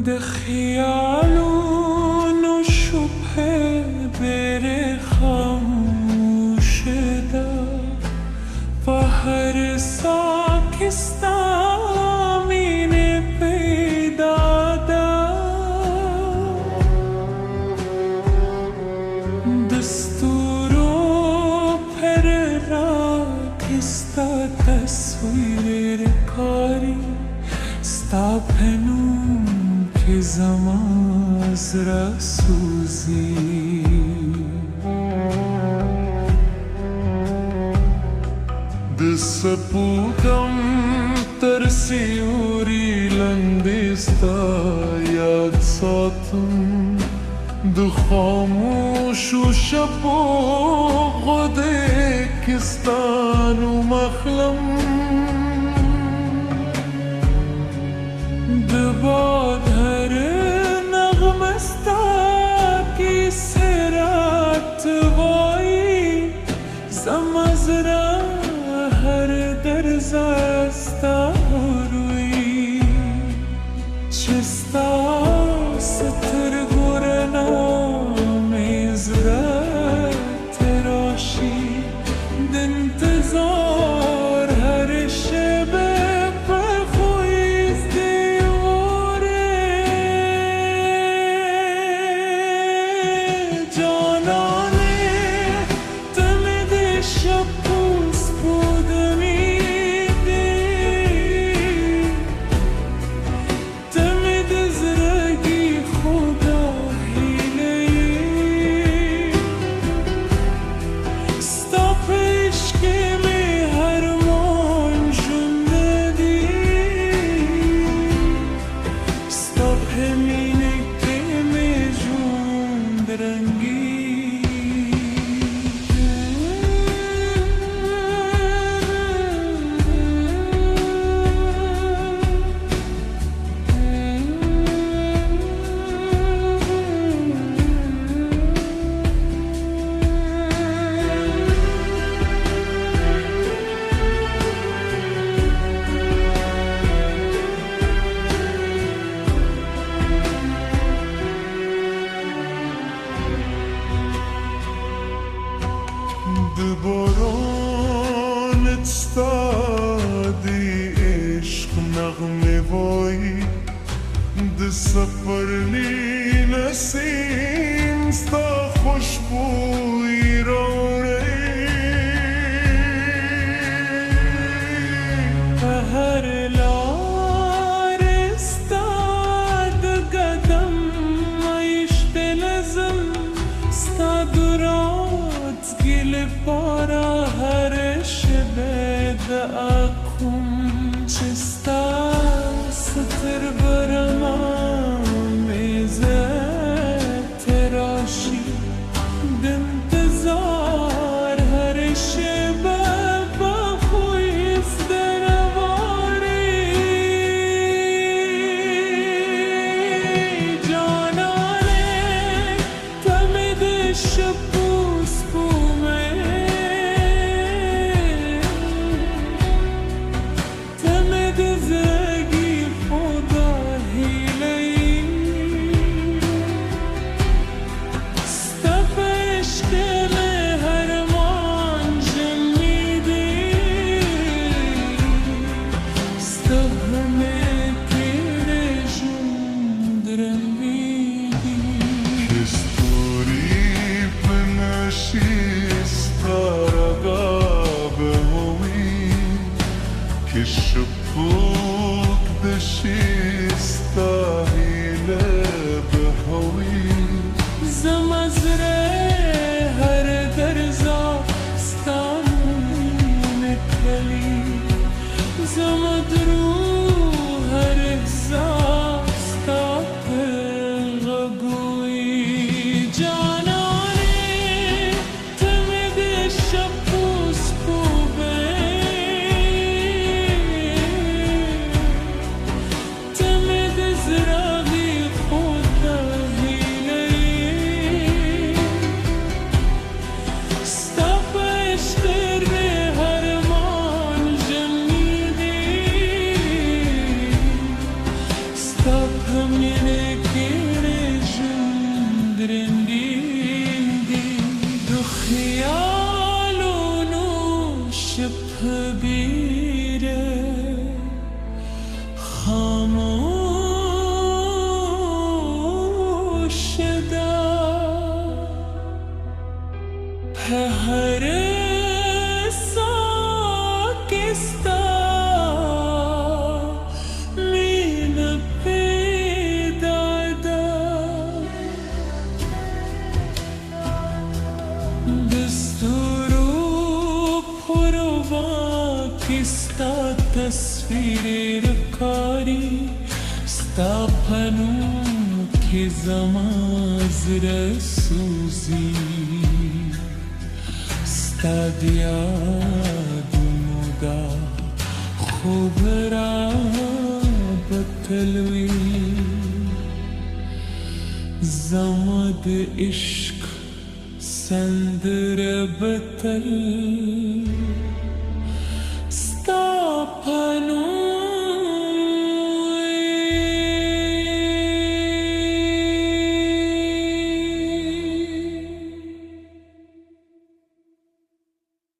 ده خیالون و شبه بره خاموش ده و هر ساکستامین پیدا ده دستور و پر راکستا تصویر کاری ستا پنوم که زماز را سوزی دسپودم ترسیوری لندستا یاد ساتم دو خاموش و شب و غده کستان و مخلم دباد هر نغمستا کی سرات وای زمزرا هر درزستا روی چستا ستر گرنا میزرت راشی دنتظار هر شب بارانت ستادی عشق نغمه وای ده سفرلی نسیم ستا خوشبوی را ری هر لار استاد قدم ایش دلزم ستا درات گل پارا هر شب داکم چستا ستر برما میزه تراشی دنتظار tasvirir Staphanum ki zamaz resuzi Stadia dumuda khubra batalwi Zamad ishq sandra batal